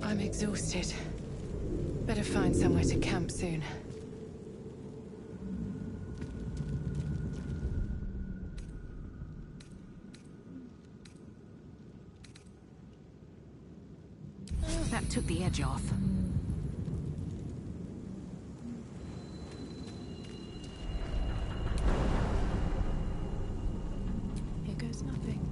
I'm exhausted. Better find somewhere to camp soon. That took the edge off. Here goes nothing.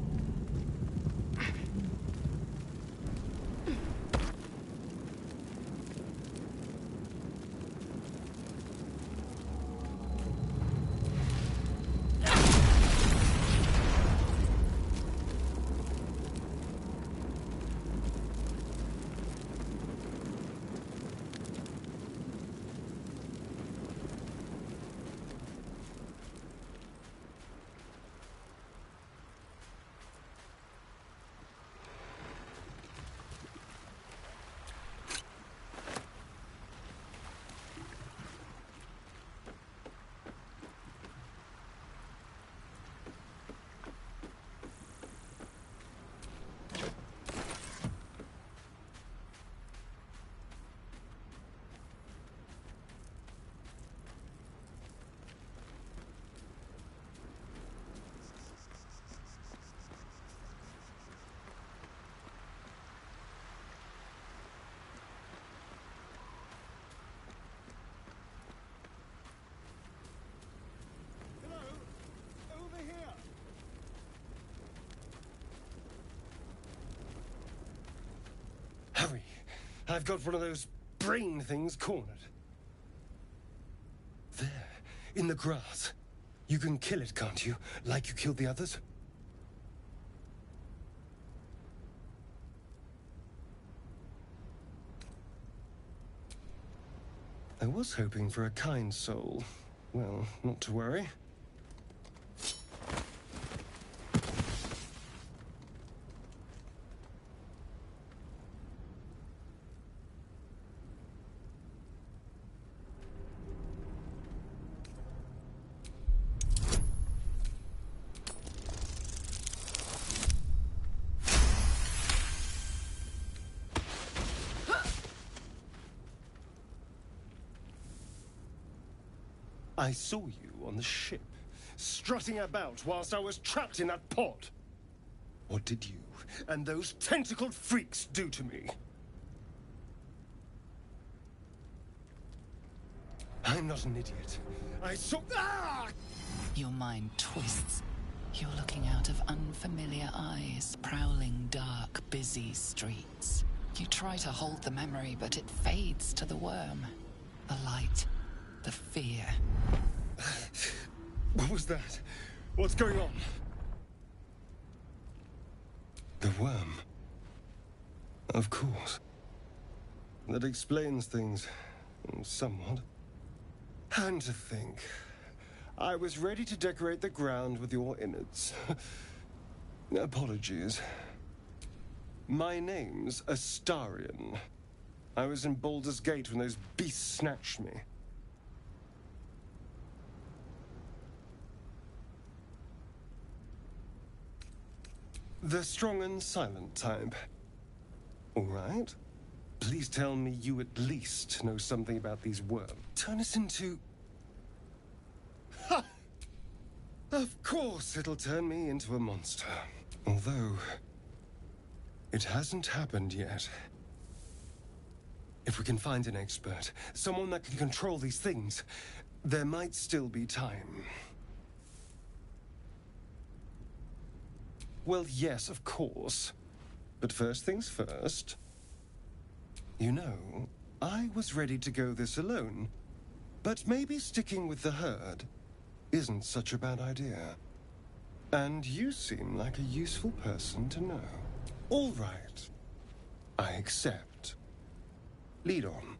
Hurry! I've got one of those brain things cornered. There, in the grass. You can kill it, can't you? Like you killed the others? I was hoping for a kind soul. Well, not to worry. I saw you on the ship, strutting about whilst I was trapped in that pod. What did you and those tentacled freaks do to me? I'm not an idiot. I saw... Ah! Your mind twists. You're looking out of unfamiliar eyes, prowling dark, busy streets. You try to hold the memory, but it fades to the worm. The light. The fear. What was that? What's going on? The worm. Of course. That explains things. Somewhat. And to think, I was ready to decorate the ground with your innards. Apologies. My name's Astarion. I was in Baldur's Gate when those beasts snatched me. The strong and silent type. All right. Please tell me you at least know something about these worms. Turn us into... Ha! Of course it'll turn me into a monster. Although... it hasn't happened yet. If we can find an expert, someone that can control these things, there might still be time. Well, yes, of course. But first things first. You know, I was ready to go this alone. But maybe sticking with the herd isn't such a bad idea. And you seem like a useful person to know. All right. I accept. Lead on.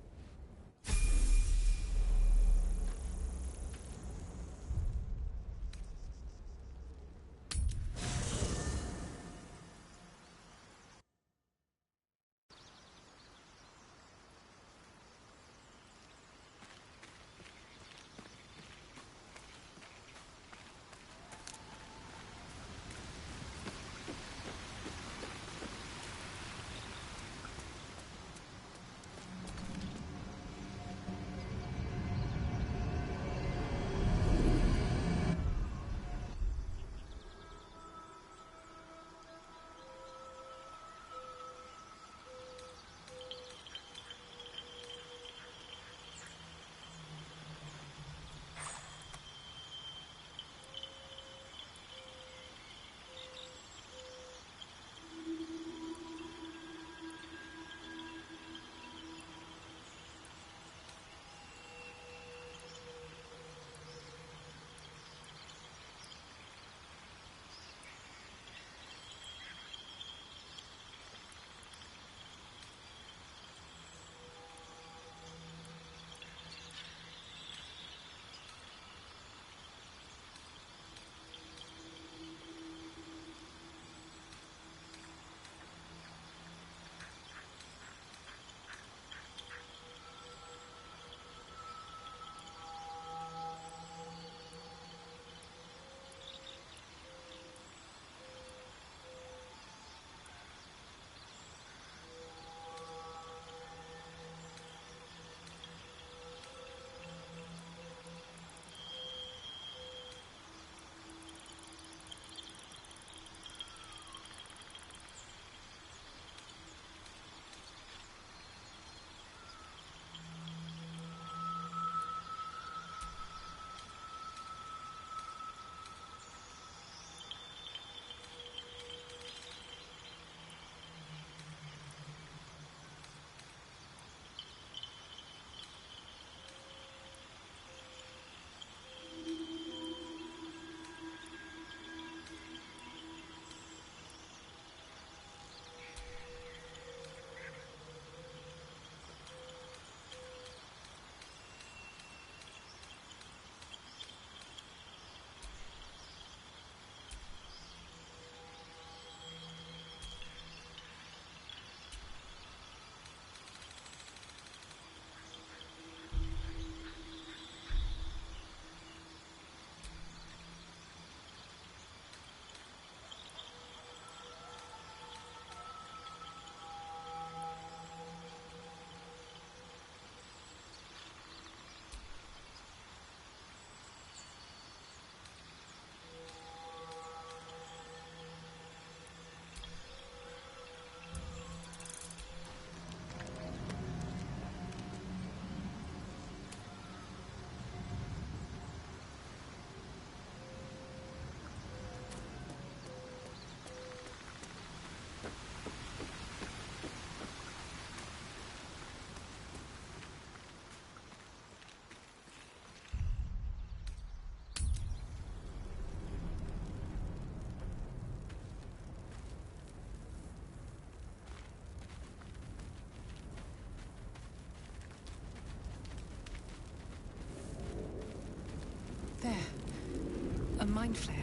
mind flare.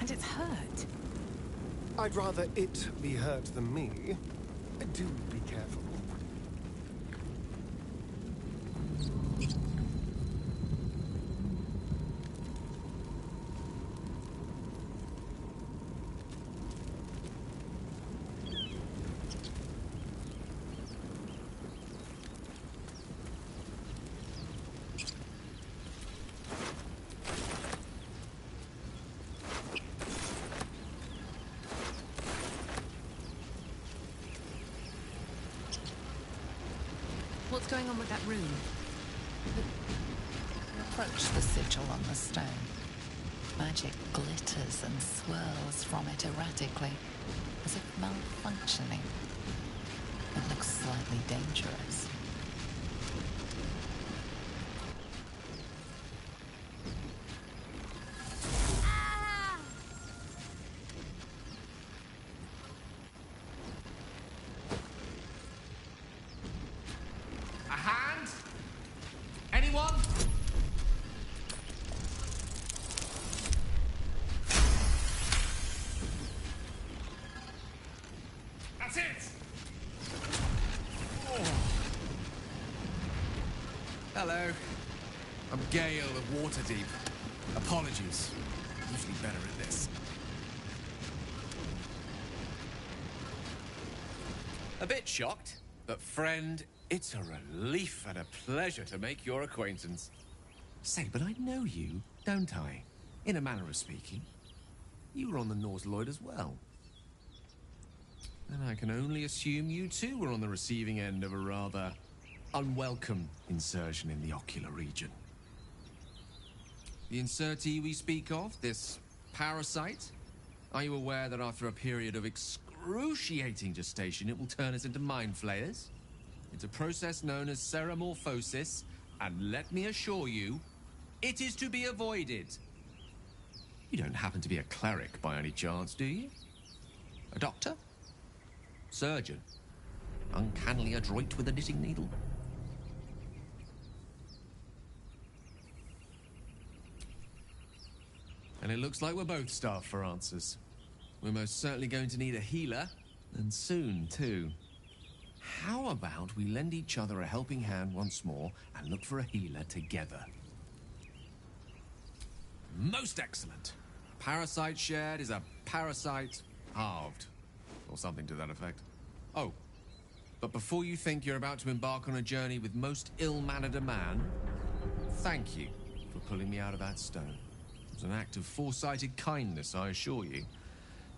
And it's hurt. I'd rather it be hurt than me. Do be careful. What's going on with that room? Approach the sigil on the stone. Magic glitters and swirls from it erratically, as if malfunctioning. It looks slightly dangerous. A hand? Anyone? That's it! Oh. Hello. I'm Gale of Waterdeep. Apologies. Usually better at this. A bit shocked, but friend, it's a relief and a pleasure to make your acquaintance. Say, but I know you, don't I? In a manner of speaking. You were on the Norse Lloyd as well. And I can only assume you too were on the receiving end of a rather unwelcome insertion in the ocular region. The insertee we speak of, this parasite, are you aware that after a period of excruciating gestation, it will turn us into mind flayers? It's a process known as seromorphosis, and let me assure you, it is to be avoided. You don't happen to be a cleric by any chance, do you? A doctor? Surgeon? Uncannily adroit with a knitting needle? And it looks like we're both starved for answers. We're most certainly going to need a healer, and soon, too. How about we lend each other a helping hand once more and look for a healer together? Most excellent. Parasite shared is a parasite halved. Or something to that effect. Oh, but before you think you're about to embark on a journey with most ill-mannered a man, thank you for pulling me out of that stone. It was an act of foresighted kindness, I assure you.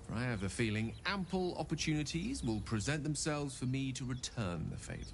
For I have the feeling ample opportunities will present themselves for me to return the favor.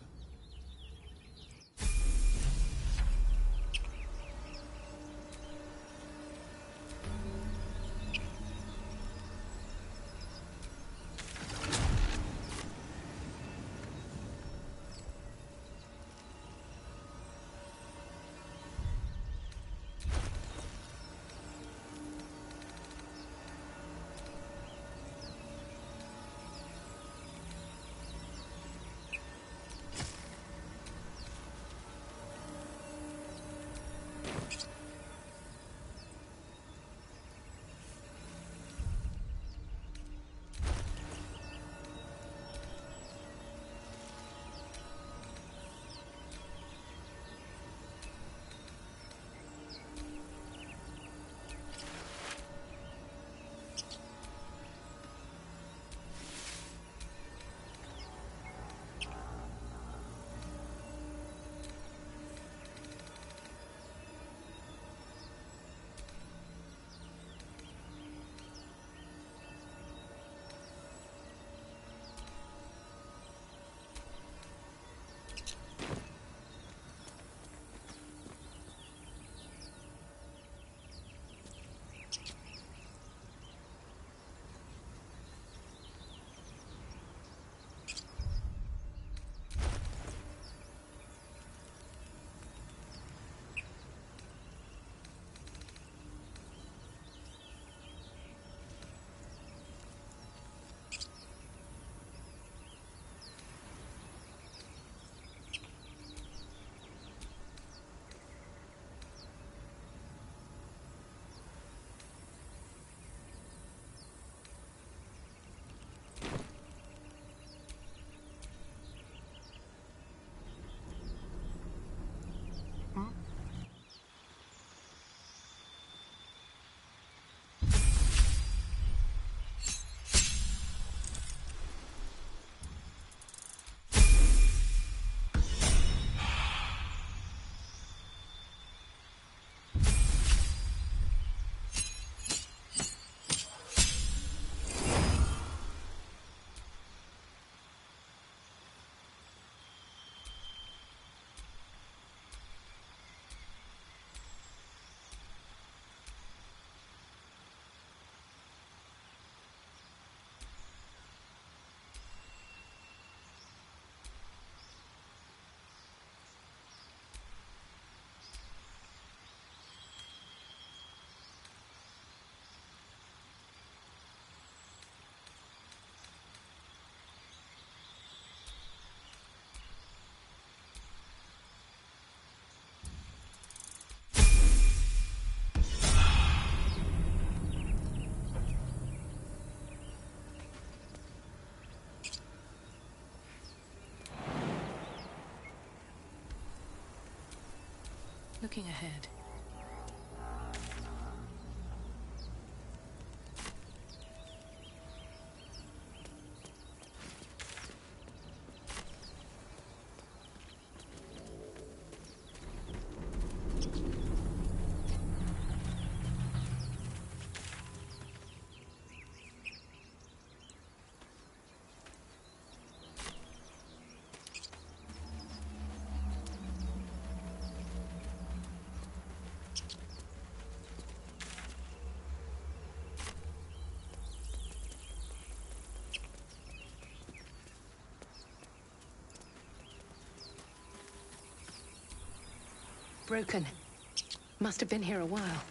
Looking ahead. Broken. Must have been here a while.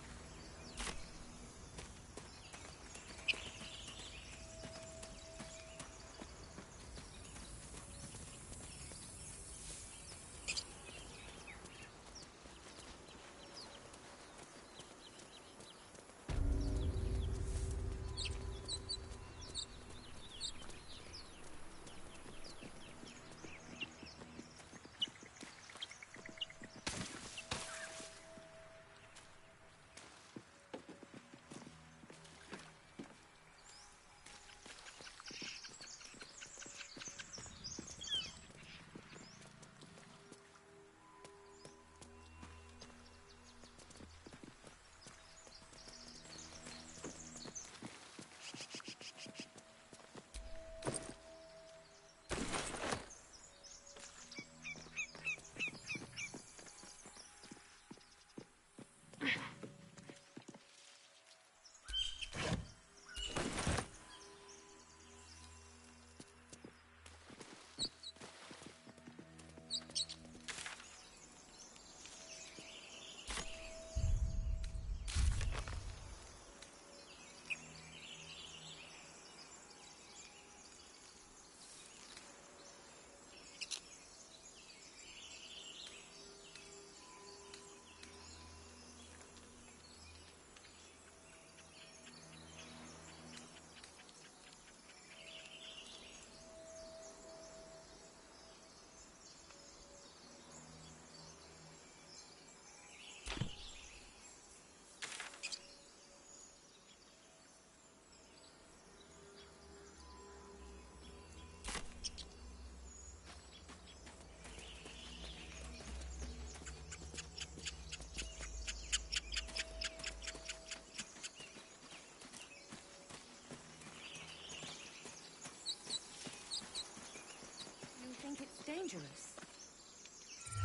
Dangerous.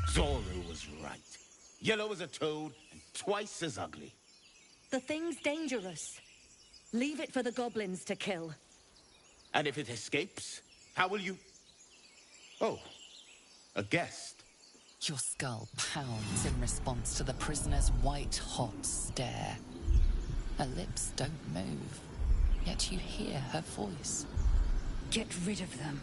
Zoro was right. Yellow as a toad and twice as ugly. The thing's dangerous. Leave it for the goblins to kill. And if it escapes, how will you... Oh, a guest. Your skull pounds in response to the prisoner's white-hot stare. Her lips don't move, yet you hear her voice. Get rid of them.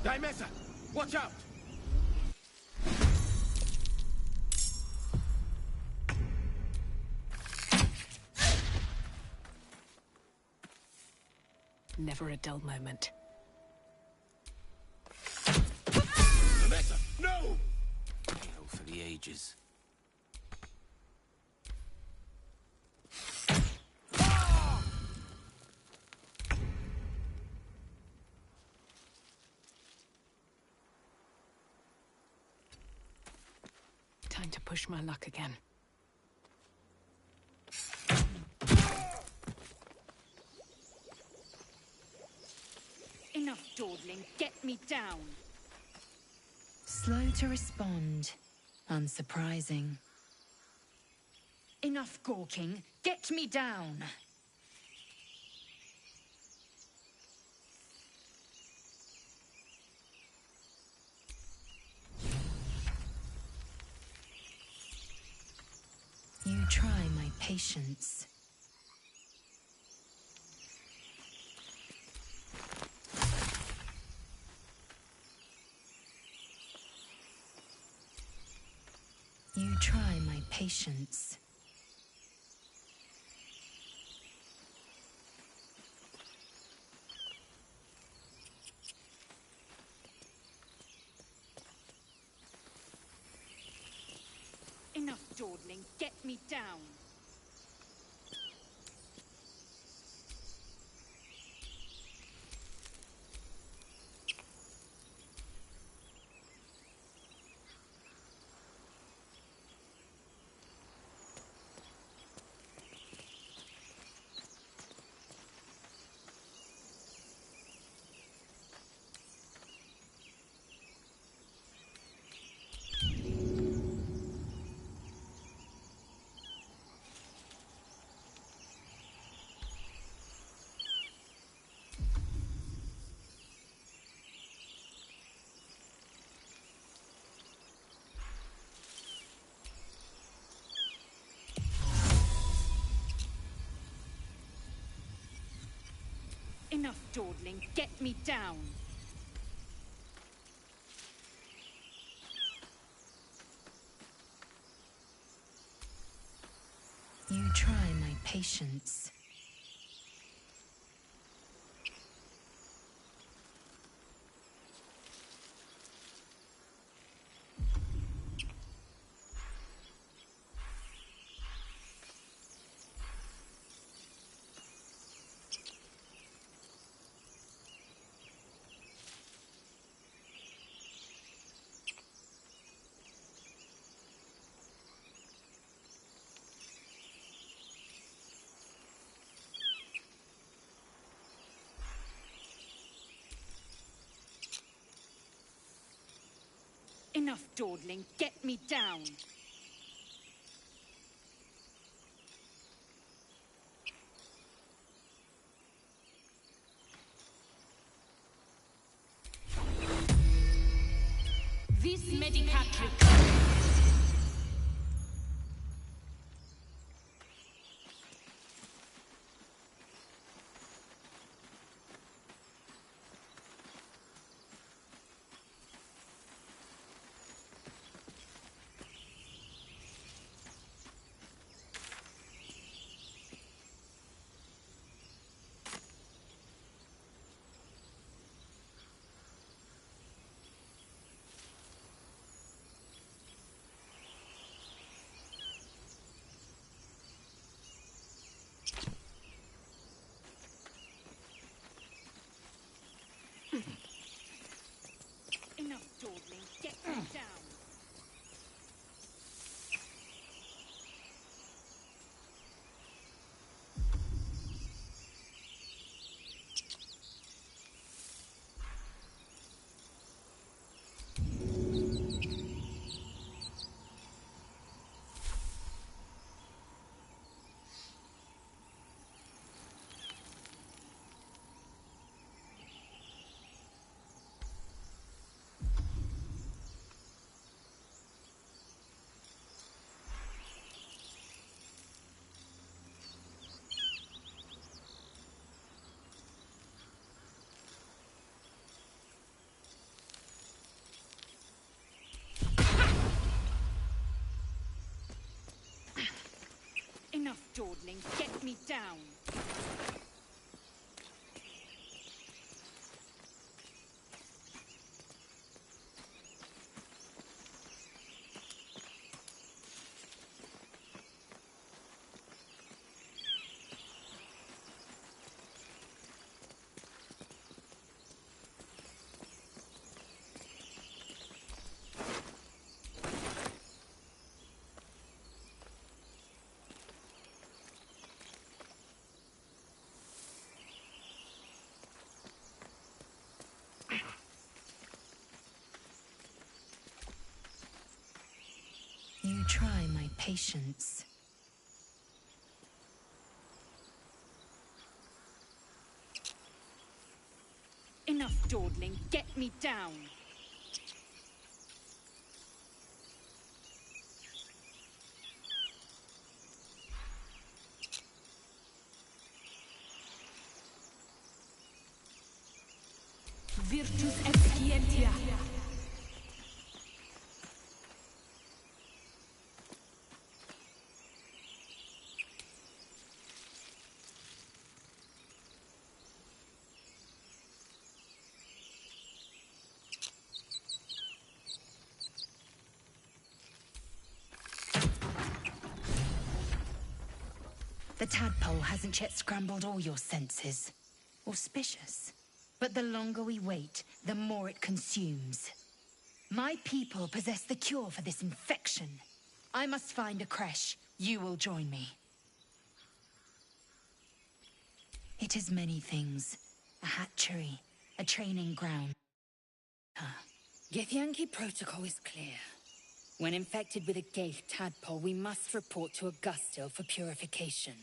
Daimesa, watch out! Never a dull moment. Daimesa, no! Hell for the ages. Time to push my luck again. Enough dawdling. Get me down. Slow to respond. Unsurprising. Enough gawking. Get me down. You try my patience. You try my patience. Enough dawdling. Get me down. Enough dawdling. Get me down. You try my patience. Enough dawdling. Get me down. This medicatrix. Enough dawdling. Get me down. Enough dawdling. Get me down. You try my patience. Enough dawdling. Get me down. Virtus excientia. tadpole hasn't yet scrambled all your senses. Auspicious. But the longer we wait, the more it consumes. My people possess the cure for this infection. I must find a creche. You will join me. It is many things. A hatchery, a training ground. Githyanki protocol is clear. When infected with a Gaith tadpole, we must report to Augustil for purification.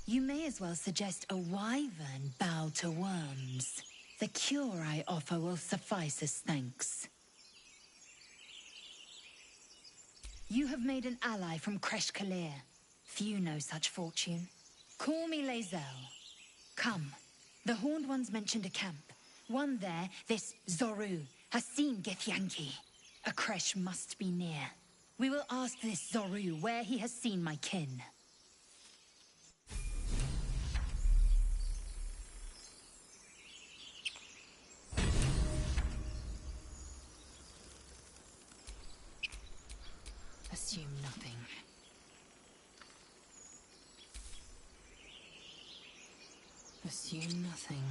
You may as well suggest a wyvern bow to worms. The cure I offer will suffice as thanks. You have made an ally from Kresh Kalir. Few know such fortune. Call me Lae'zel. Come. The Horned Ones mentioned a camp. One there, this Zoru, has seen Githyanki. A Kresh must be near. We will ask this Zoru where he has seen my kin. Assume nothing. Assume nothing.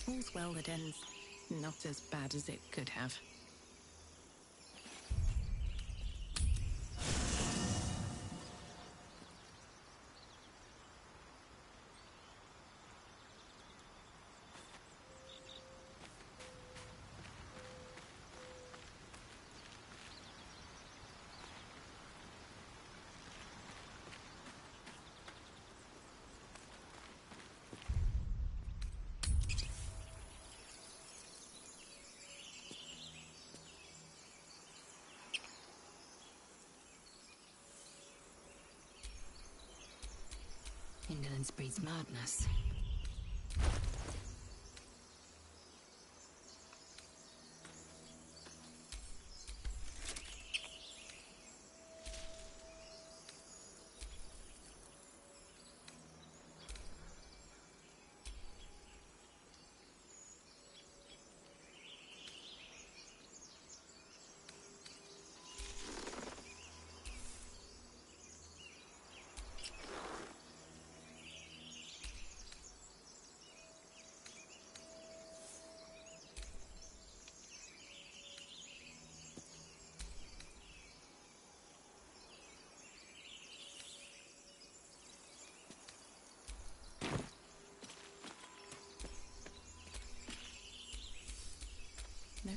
All's well that ends not as bad as it could have. Indolence breeds madness.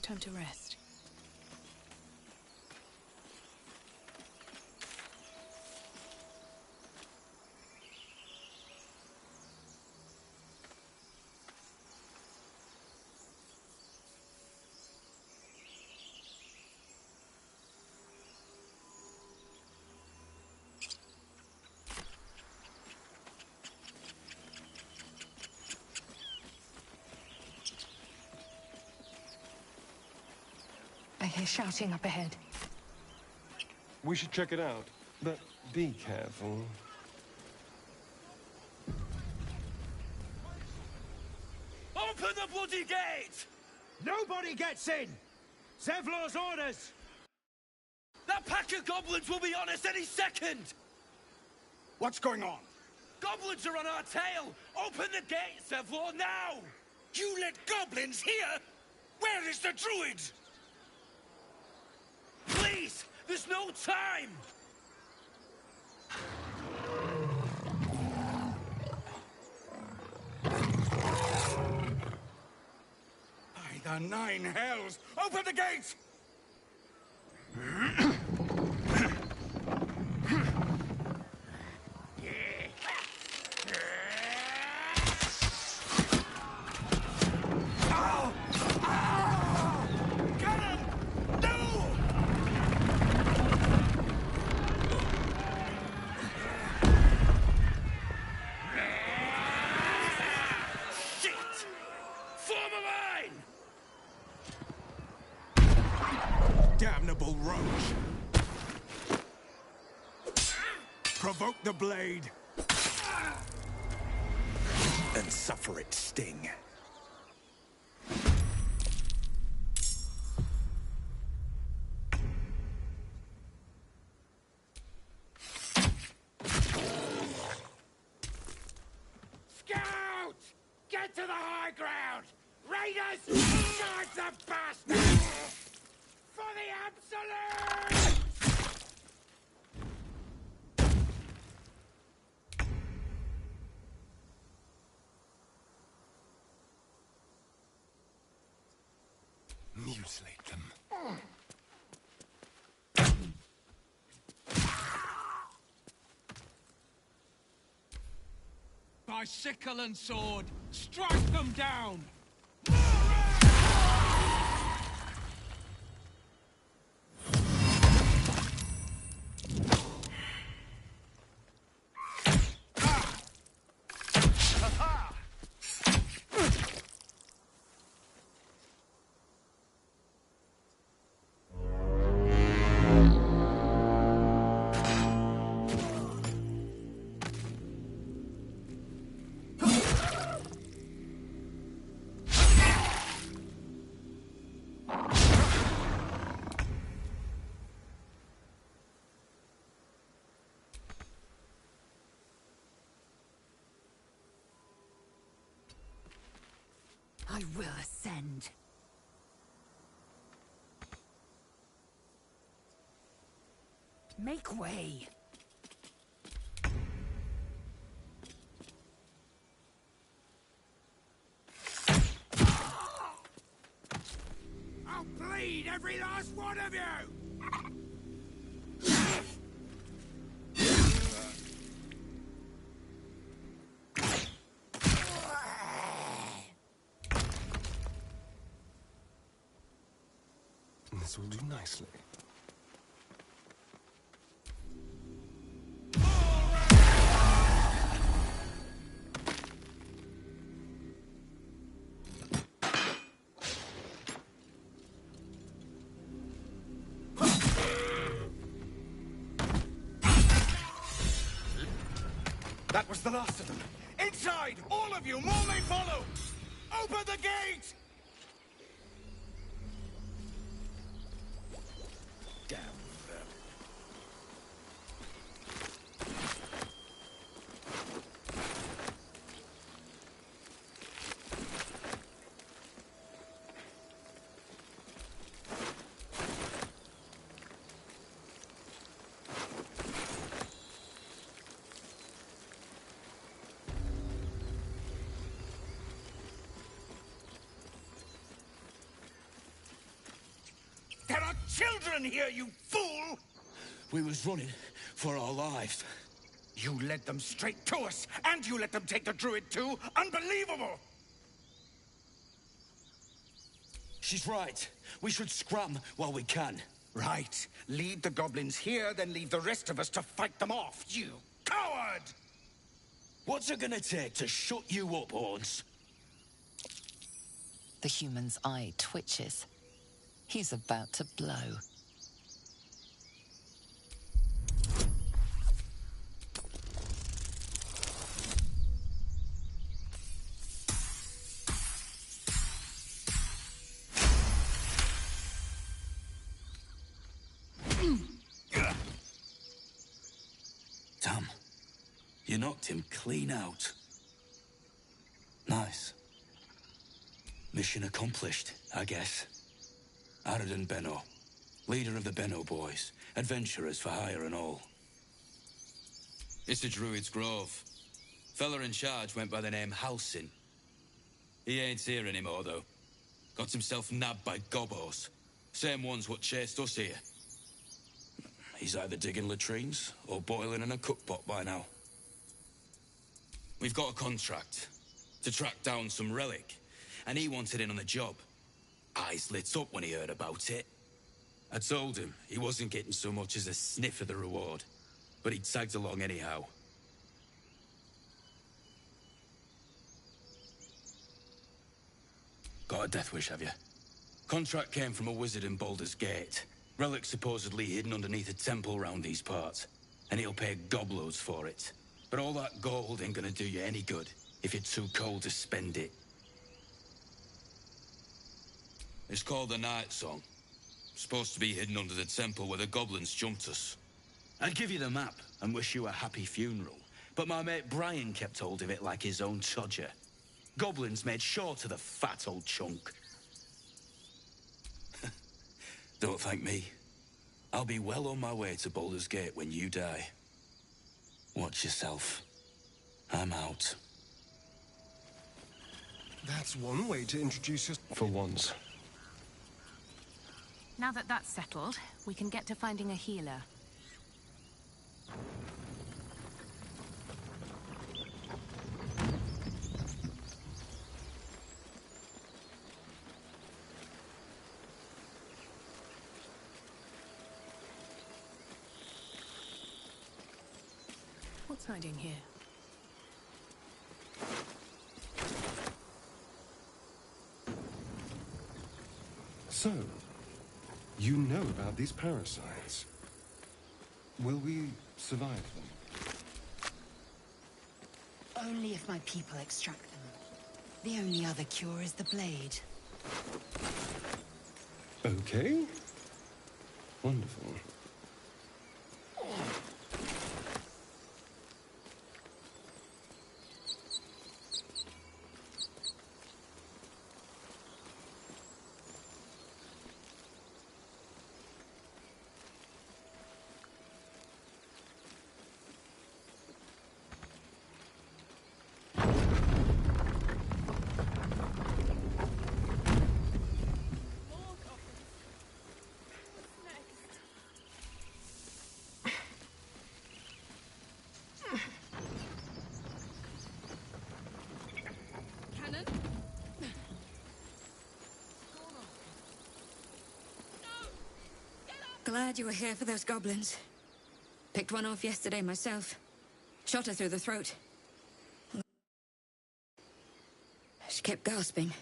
time to rest. I hear shouting up ahead. We should check it out, but be careful. Open the bloody gate! Nobody gets in! Zevlor's orders! That pack of goblins will be on us any second! What's going on? Goblins are on our tail! Open the gate, Zevlor, now! You let goblins here? Where is the druid? Please! There's no time! By the 9 hells! Open the gate! Damnable roach! Provoke the blade! And suffer its sting. Scout! Get to the high ground! Raiders! Charge the bastards! For the absolute! Mutilate them. By sickle and sword, strike them down! I will ascend. Make way. I'll bleed every last one of you! This will do nicely. That was the last of them. Inside! All of you! More may follow! Open the gate! Damn them. There are children here, you fool! We was running for our lives. You led them straight to us, and you let them take the druid too? Unbelievable! She's right. We should scram while we can. Right. Lead the goblins here, then leave the rest of us to fight them off, you coward! What's it gonna take to shut you up, Horns? The human's eye twitches. He's about to blow. Damn. You knocked him clean out. Nice. Mission accomplished, I guess. Aradan Benno, leader of the Benno boys, adventurers for hire and all. It's a druid's grove. Fella in charge went by the name Halsin. He ain't here anymore, though. Got himself nabbed by gobos. Same ones what chased us here. He's either digging latrines or boiling in a cookpot by now. We've got a contract to track down some relic, and he wanted in on the job. Eyes lit up when he heard about it. I told him he wasn't getting so much as a sniff of the reward, but he tagged along anyhow. Got a death wish, have you? Contract came from a wizard in Baldur's Gate. Relic supposedly hidden underneath a temple round these parts, and he'll pay gobloads for it. But all that gold ain't gonna do you any good if you're too cold to spend it. It's called the Night Song. Supposed to be hidden under the temple where the goblins jumped us. I'd give you the map and wish you a happy funeral, but my mate Brian kept hold of it like his own todger. Goblins made sure to the fat old chunk. Don't thank me. I'll be well on my way to Baldur's Gate when you die. Watch yourself. I'm out. That's one way to introduce us for once. Now that that's settled, we can get to finding a healer. What's hiding here? So, you know about these parasites. Will we survive them? Only if my people extract them. The only other cure is the blade. Okay. Wonderful. Glad you were here for those goblins. Picked one off yesterday myself. Shot her through the throat. She kept gasping.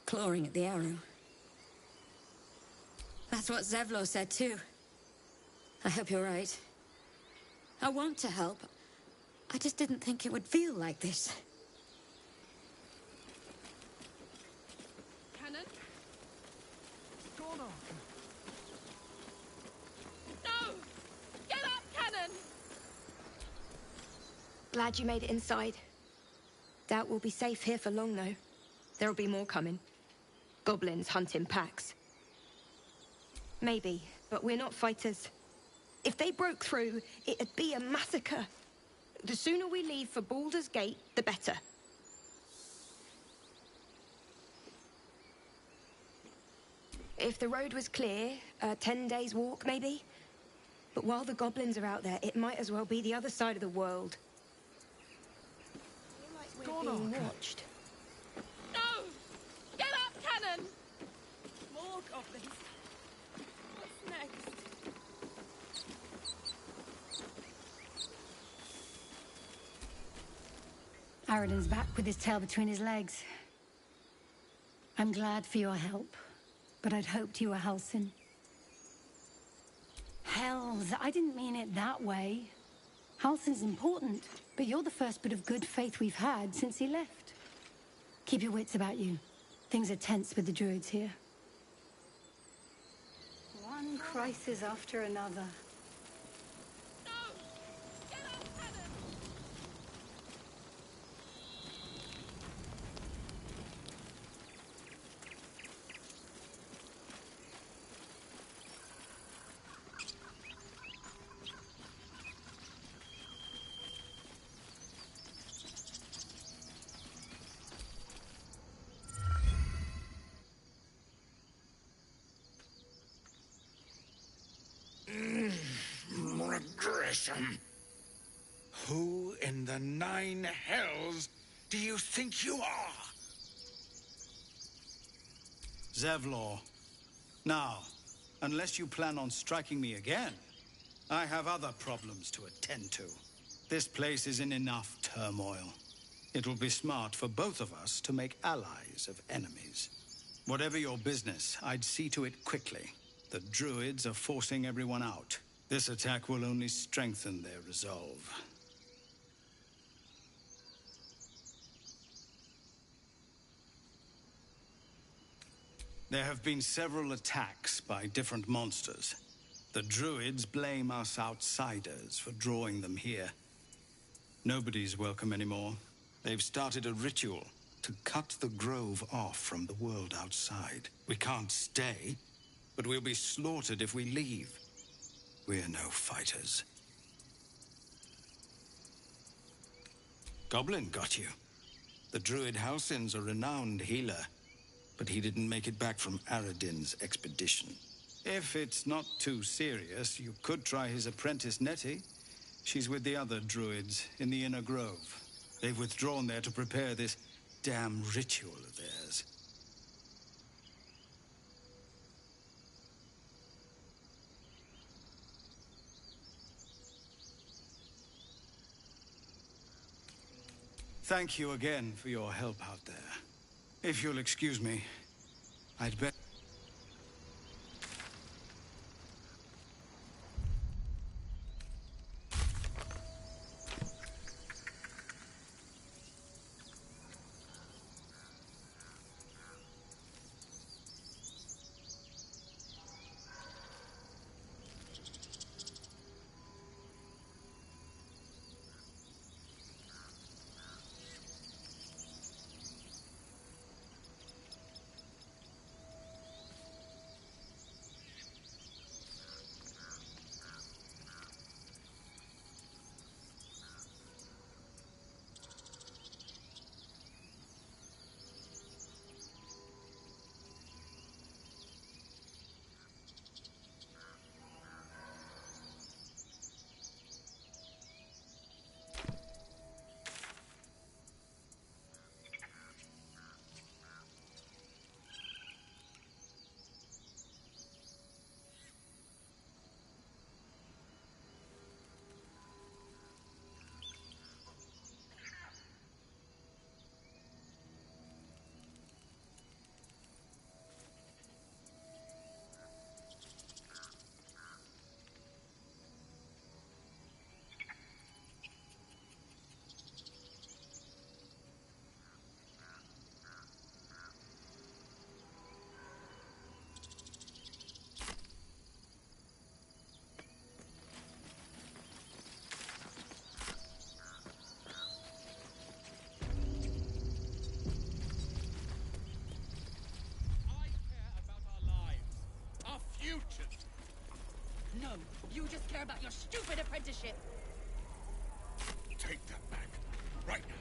Clawing at the arrow. That's what Zevlor said too. I hope you're right. I want to help. I just didn't think it would feel like this. Cannon? What's going on? No! Get up, Cannon! Glad you made it inside. Doubt we'll be safe here for long, though. There'll be more coming. Goblins hunting packs. Maybe, but we're not fighters. If they broke through, it'd be a massacre. The sooner we leave for Baldur's Gate, the better. If the road was clear, 10 days walk, maybe? But while the goblins are out there, it might as well be the other side of the world. I feel like we're being watched. No! Get up, cannon! More goblins. What's next? Aradin's back with his tail between his legs. I'm glad for your help, but I'd hoped you were Halsin. Hells, I didn't mean it that way. Halsin's important, but you're the first bit of good faith we've had since he left. Keep your wits about you. Things are tense with the druids here. One crisis after another. Regression. Who in the 9 hells do you think you are? Zevlor. Now, unless you plan on striking me again, I have other problems to attend to. This place is in enough turmoil. It will be smart for both of us to make allies of enemies. Whatever your business, I'd see to it quickly. The druids are forcing everyone out. This attack will only strengthen their resolve. There have been several attacks by different monsters. The druids blame us outsiders for drawing them here. Nobody's welcome anymore. They've started a ritual to cut the grove off from the world outside. We can't stay, but we'll be slaughtered if we leave. We're no fighters. Goblin got you. The druid Halsin's a renowned healer, but he didn't make it back from Aradin's expedition. If it's not too serious, you could try his apprentice Nettie. She's with the other druids in the inner grove. They've withdrawn there to prepare this damn ritual of theirs. Thank you again for your help out there. If you'll excuse me, I'd better... No, you just care about your stupid apprenticeship. Take that back. Right now.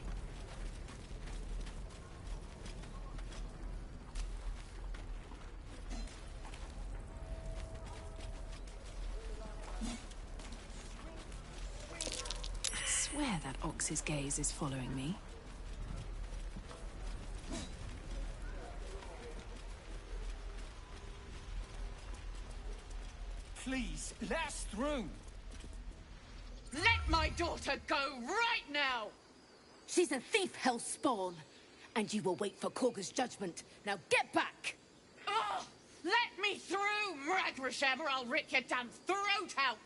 swear that ox's gaze is following me. Please, let us through. Let my daughter go right now! She's a thief, hellspawn. And you will wait for Korga's judgment. Now get back! Oh, let me through, Mragrashem, or I'll rip your damn throat out!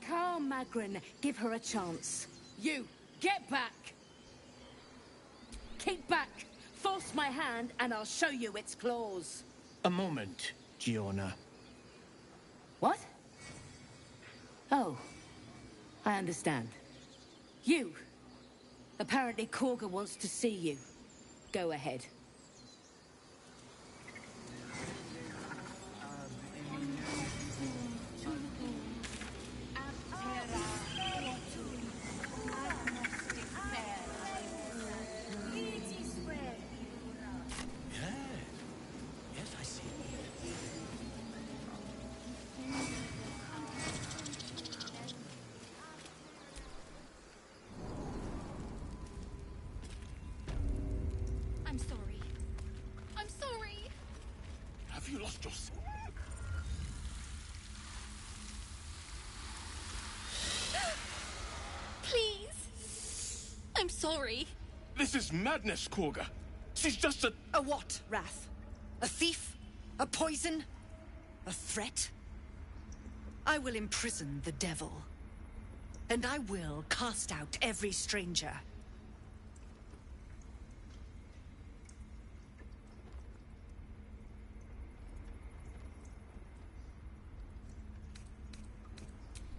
Calm, Magrin. Give her a chance. You, get back! Keep back! Force my hand, and I'll show you its claws. A moment, Giona. What? Oh. I understand. You. Apparently Korga wants to see you. Go ahead. Yes, I see. I'm sorry. I'm sorry. Have you lost your... Please. I'm sorry. This is madness, Korga. She's just a... A what, Wrath? A thief? A poison? A threat? I will imprison the devil. And I will cast out every stranger.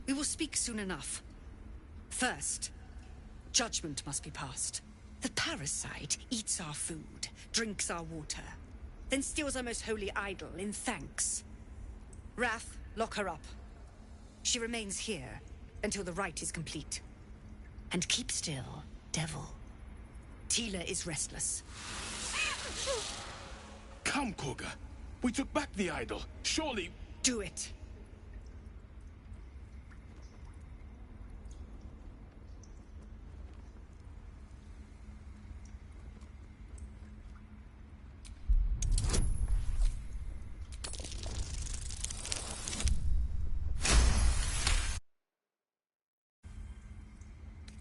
We will speak soon enough. First, judgment must be passed. The parasite eats our food, drinks our water, then steals our most holy idol in thanks. Wrath, lock her up. She remains here until the rite is complete. And keep still, devil. Tila is restless. Come, Korga. We took back the idol. Surely... Do it.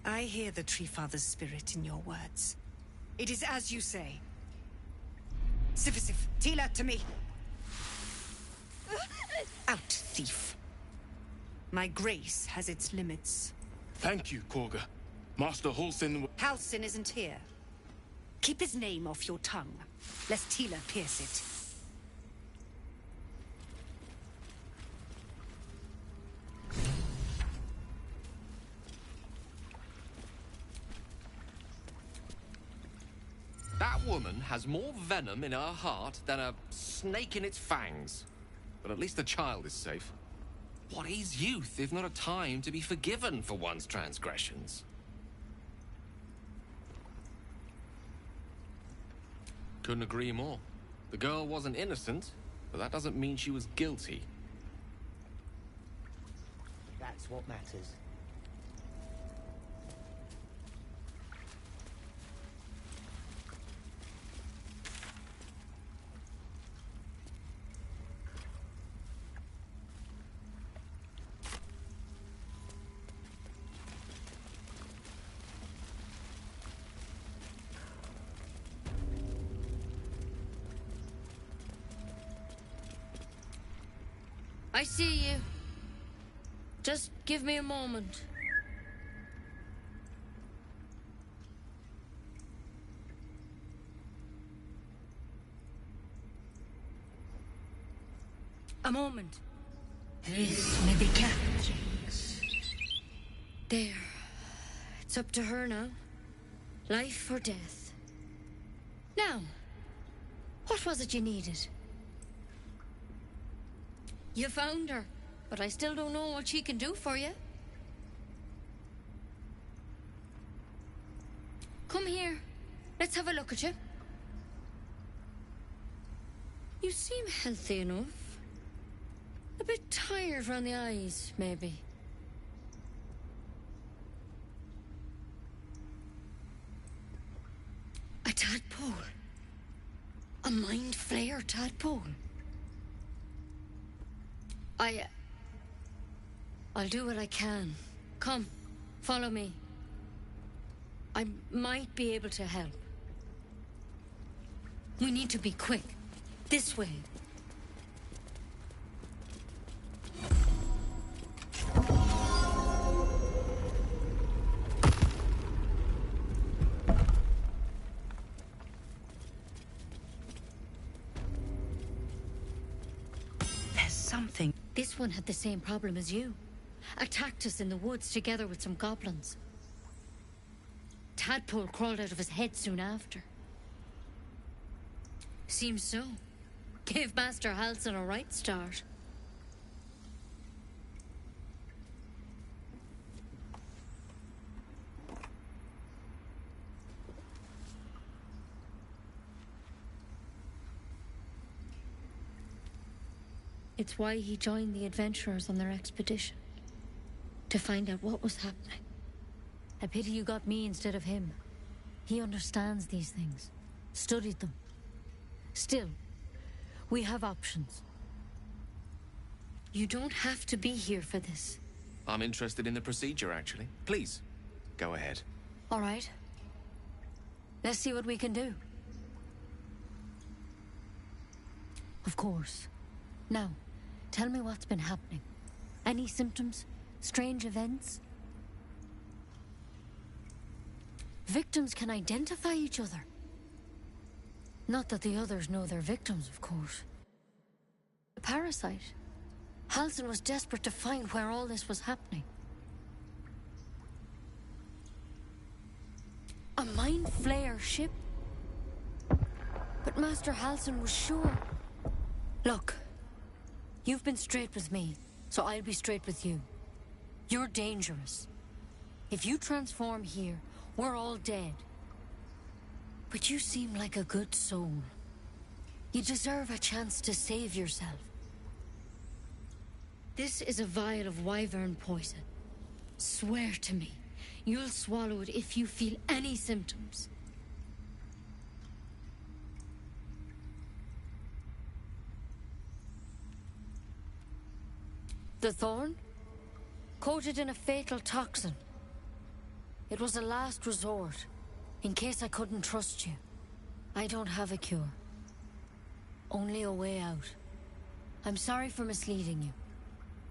I hear the Tree Father's spirit in your words. It is as you say. Sifisif, Tila, to me! Out, thief. My grace has its limits. Thank you, Korga. Master Halsin... Halsin isn't here. Keep his name off your tongue, lest Tila pierce it. That woman has more venom in her heart than a snake in its fangs. But at least the child is safe. What is youth if not a time to be forgiven for one's transgressions? Couldn't agree more. The girl wasn't innocent, but that doesn't mean she was guilty. That's what matters. I see you. Just give me a moment. A moment. This may be Catherine's. There. It's up to her now. Life or death. Now, what was it you needed? You found her, but I still don't know what she can do for you. have a look at you. You seem healthy enough. A bit tired around the eyes, maybe. A tadpole. A mind flayer tadpole. I'll do what I can. Come, follow me. I might be able to help. We need to be quick. This way. There's something. This one had the same problem as you. Attacked us in the woods together with some goblins. Tadpole crawled out of his head soon after. Seems so. Gave Master Halsin a right start. It's why he joined the adventurers on their expedition. To find out what was happening. A pity you got me instead of him. He understands these things. Studied them. Still, we have options. You don't have to be here for this. I'm interested in the procedure, actually. Please, go ahead. All right. Let's see what we can do. Of course. Now, tell me what's been happening. Any symptoms? Strange events? Victims can identify each other. Not that the others know they're victims, of course. The parasite. Halsin was desperate to find where all this was happening. A mind flayer ship? But Master Halsin was sure. Look, you've been straight with me, so I'll be straight with you. You're dangerous. If you transform here, we're all dead. But you seem like a good soul. You deserve a chance to save yourself. This is a vial of wyvern poison. Swear to me, you'll swallow it if you feel any symptoms. The thorn? Coated in a fatal toxin. It was a last resort, in case I couldn't trust you. I don't have a cure. Only a way out. I'm sorry for misleading you,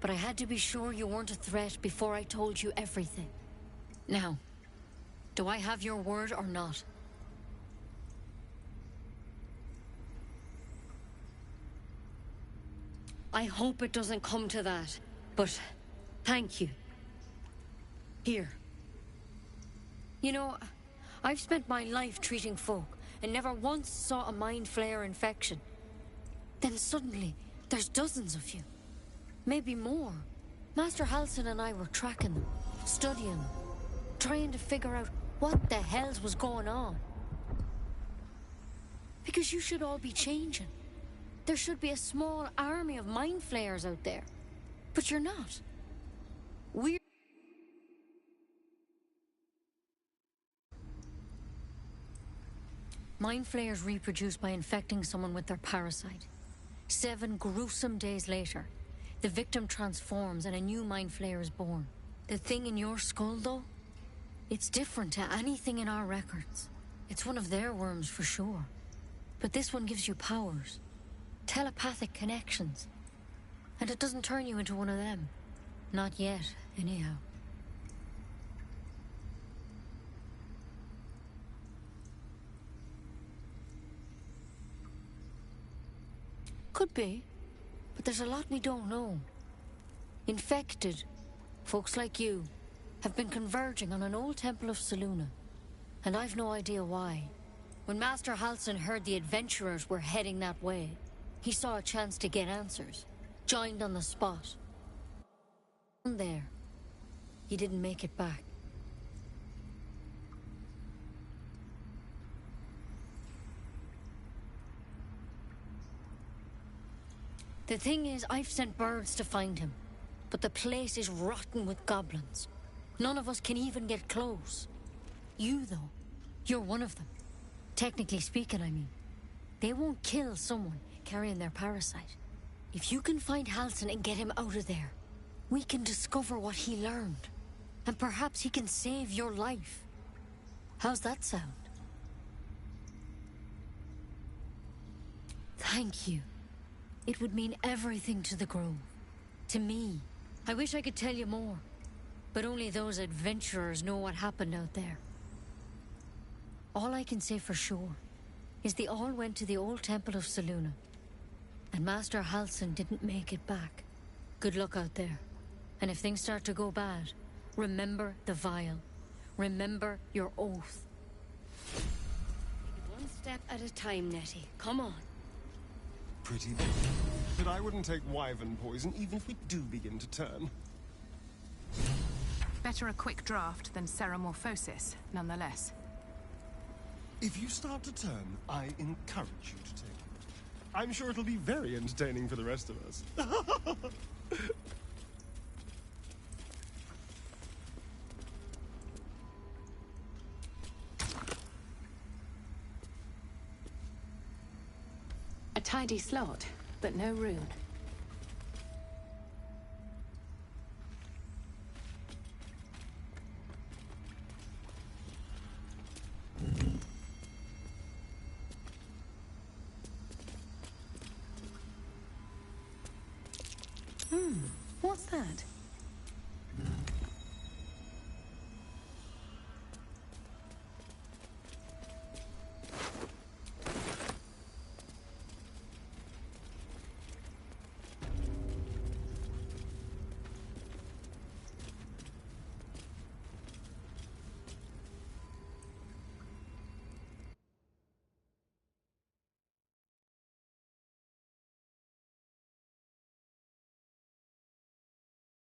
but I had to be sure you weren't a threat before I told you everything. Now, do I have your word or not? I hope it doesn't come to that, but thank you. Here. You know, I've spent my life treating folk and never once saw a mind flayer infection. Then suddenly, there's dozens of you. Maybe more. Master Halsin and I were tracking them, studying them, trying to figure out what the hells was going on. Because you should all be changing. There should be a small army of mind flayers out there. But you're not. We're... Mind flayers reproduce by infecting someone with their parasite. 7 gruesome days later, the victim transforms and a new mind flayer is born. The thing in your skull, though, it's different to anything in our records. It's one of their worms for sure. But this one gives you powers. Telepathic connections. And it doesn't turn you into one of them. Not yet, anyhow. Could be, but there's a lot we don't know. Infected, folks like you, have been converging on an old temple of Selûne, and I've no idea why. When Master Halsin heard the adventurers were heading that way, he saw a chance to get answers, joined on the spot. And there, he didn't make it back. The thing is, I've sent birds to find him, but the place is rotten with goblins. None of us can even get close. You, though, you're one of them. Technically speaking, I mean. They won't kill someone carrying their parasite. If you can find Halsin and get him out of there, we can discover what he learned. And perhaps he can save your life. How's that sound? Thank you. It would mean everything to the Grove. To me. I wish I could tell you more. But only those adventurers know what happened out there. All I can say for sure is they all went to the old temple of Selûne. And Master Halsin didn't make it back. Good luck out there. And if things start to go bad, remember the vial. Remember your oath. One step at a time, Nettie. Come on. Pretty big. But I wouldn't take wyvern poison even if we do begin to turn. Better a quick draft than ceramorphosis, nonetheless. If you start to turn, I encourage you to take it. I'm sure it'll be very entertaining for the rest of us. A tidy slot, but no rune. What's that?